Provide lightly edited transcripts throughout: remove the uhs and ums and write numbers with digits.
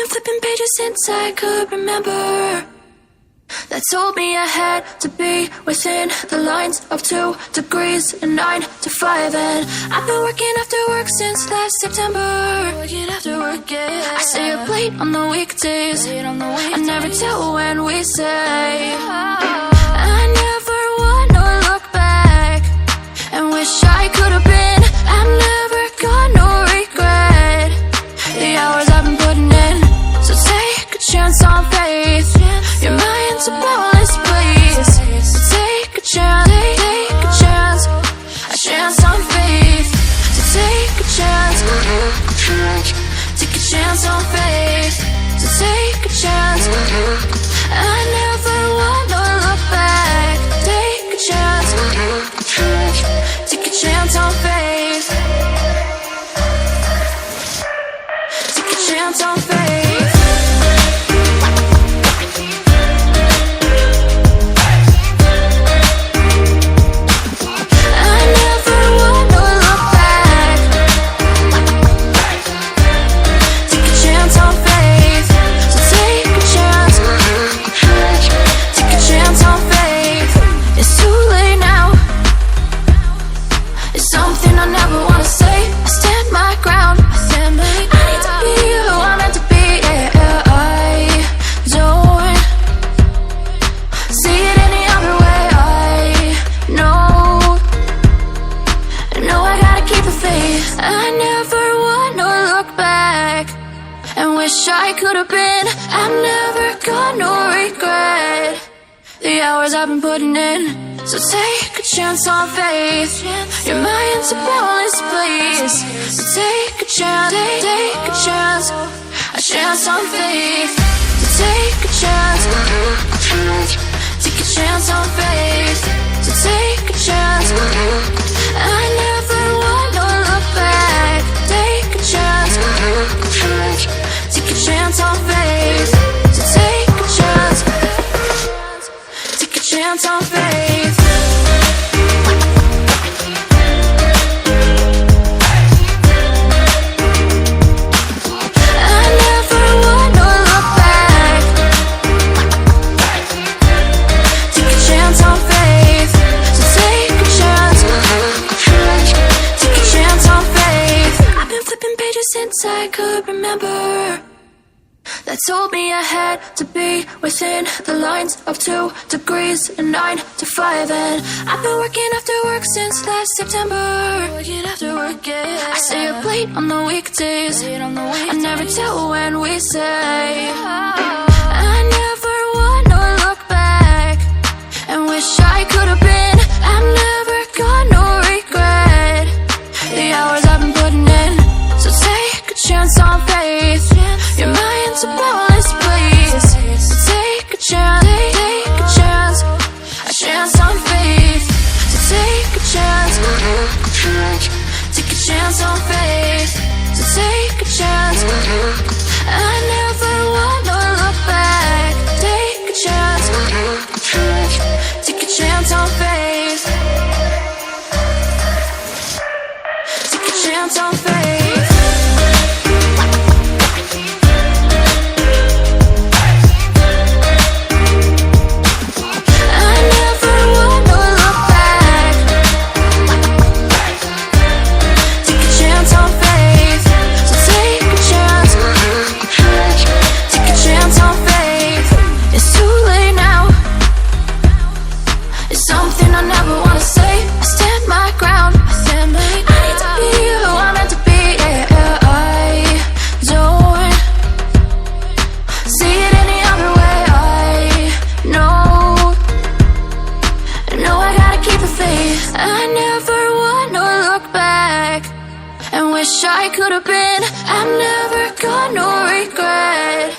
been flipping pages since I could remember. That told me I had to be within the lines of 2 degrees and 9 to 5. And I've been working after work since last September. Working after work, yeah. I stay up late on the weekdays. I never tell when we say. I never wanna look back and wish I could have been. I've never got no regret. The hours I've been putting in. So take a chance on faith. Your mind's a boundless place. So take a chance, take a chance. A chance on faith. So take a chance. Take a chance on faith. So take a chance. I never wanna look back. Take a chance. Take a chance on faith. Take a chance on faith. I could have been. I've never got no regret. The hours I've been putting in. So take a chance on faith. Your mind's a boundless place. So take a chance, take a chance. A chance on faith. So take a chance. Take a chance on faith. So take a chance. I never wanna look back. Take a chance. Take a chance on faith. So take a chance. Take a chance on faith. I never wanna look back. Take a chance on faith. So take a chance. Take a chance on faith. I've been flipping pages since I could remember. That told me I had to be within the lines of 2 degrees and 9 to 5. And I've been working after work since last September. Working after work, yeah. I stay up late on the weekdays. I never tell when we say. I never wanna look back and wish I could have been. I've never got no regret. The hours I've been putting in. So take a chance on faith. Your mind's a boundless place. So take a chance, take a chance. A chance on faith. So take a chance. Take a chance on faith. So take a chance. I never wanna look back. Take a chance. Take a chance on faith. Take a chance on faith. I could have been. I've never got no regret.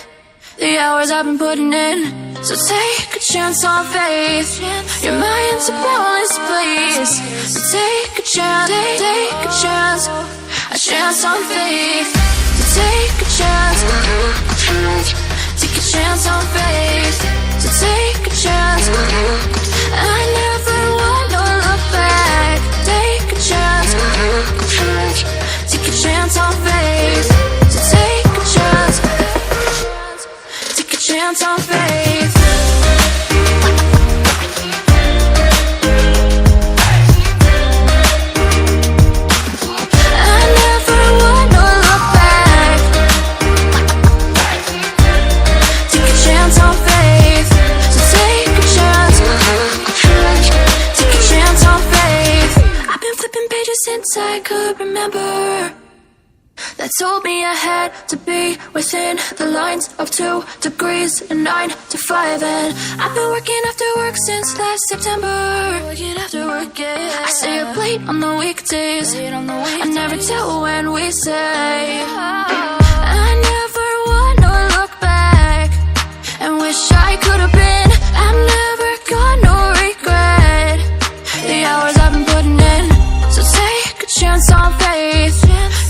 The hours I've been putting in. So take a chance on faith. Your mind's a boundless place. So take a chance, take a chance. A chance on faith. So take a chance. Take a chance on faith. So take a chance. I never wanna look back. Take a chance. Take a chance on faith. So take a chance. chance on faith. I never wanna look back. Take a chance on faith. So take a chance. Take a chance on faith. I've been flipping pages since I could remember. That told me I had to be within the lines of 2 degrees and 9 to 5. And I've been working after work since last September. Working after work, yeah. I stay up late on the weekdays. I never tell when we say. I never wanna look back and wish I could have been. I'm never gonna regret the hours I've been putting in. So take a chance on faith.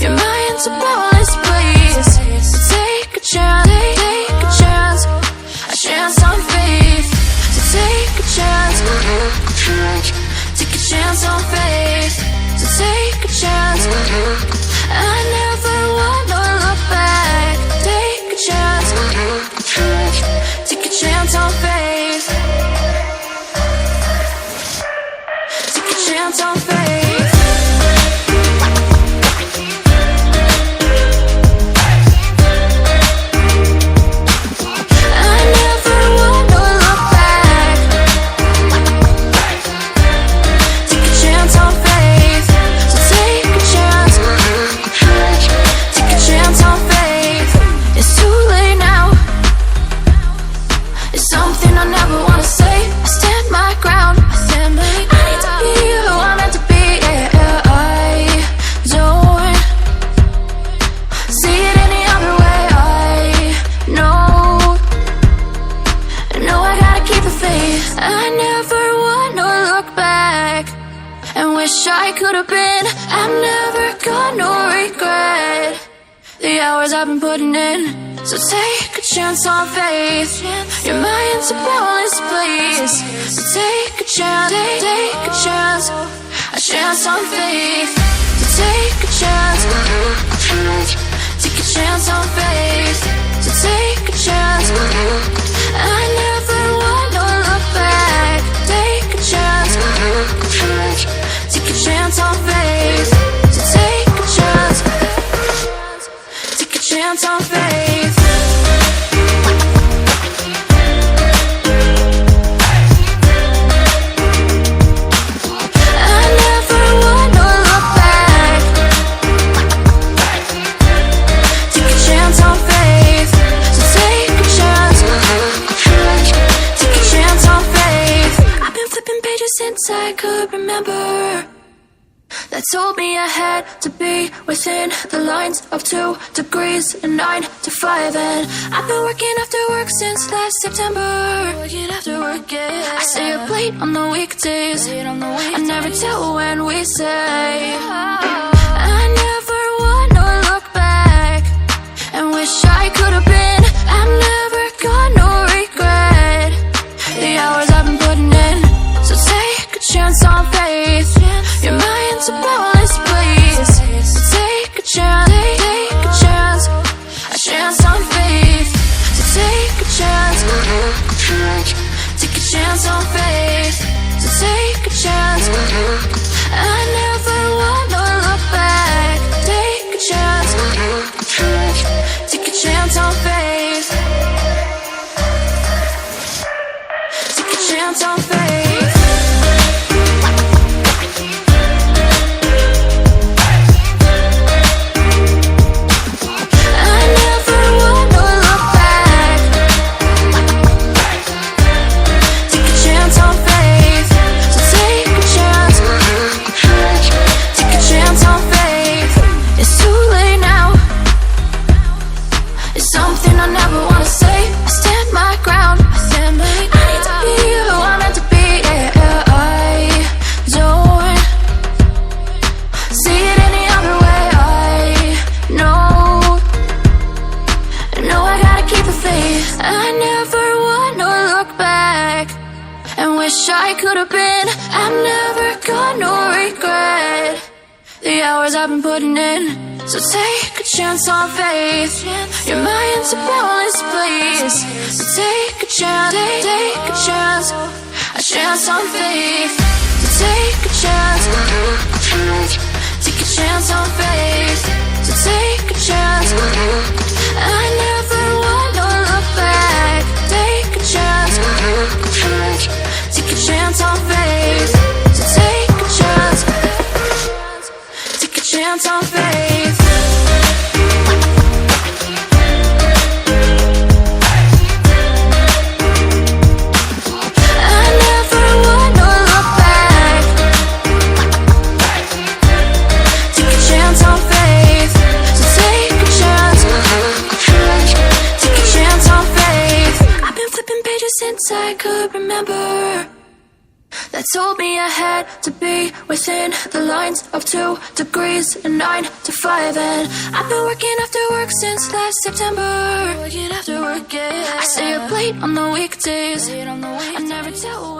Your mind's a boundless place. So take a chance, take a chance, a chance on faith. So take a chance, take a chance on faith. So take a chance. I never wanna look back. Take a chance, take a chance on faith. Take a chance on faith. I never wanna look back and wish I could have been. I'm never gonna regret the hours I've been putting in. So take a chance on faith. Your mind's a boundless place. So take a chance, take a chance, a chance on faith. So take a chance, take a chance on faith. So take a chance. I never wanna look back. Take a chance, take a chance on faith. So take a chance, take a chance on faith. I never wanna look back. Take a chance on faith. So take a chance, take a chance on faith. I've been flipping pages since I could remember. That told me I had to be within the lines of 2 degrees and 9 to 5. And I've been working after work since last September. Working after work, yeah. I stay up late on the weekdays. I never tell when we say. I never wanna look back and wish I could have been. I'm never gonna regret the hours I've been putting in. So take a chance on faith. Your mind's a boundless place. So take a chance, take a chance, a chance on faith. So take a chance, take a chance on faith. So take a chance. I never wanna look back. Take a chance, take a chance on faith. Take a chance on faith. I never wanna look back. Take a chance on faith. So take a chance, take a chance on faith. It's too late now. It's something I never wanna say. I stand my ground. I need to be who I'm meant to be. Yeah, I don't see it any other way. I know I gotta keep the faith. I never wanna look back and wish I could have been. I'm never gonna regret the hours I've been putting in. So take a chance on faith. Your mind's a boundless place. face. So take a chance, take a chance, a chance on faith. So take a chance, take a chance on faith. So take a chance. I never wanna look back. Take a chance, take a chance on faith. So take a chance, take a chance on faith. Since I could remember, that told me I had to be within the lines of 2 degrees and 9 to 5. And I've been working after work since last September. Working after work, yeah. I stay up late on the weekdays. I never tell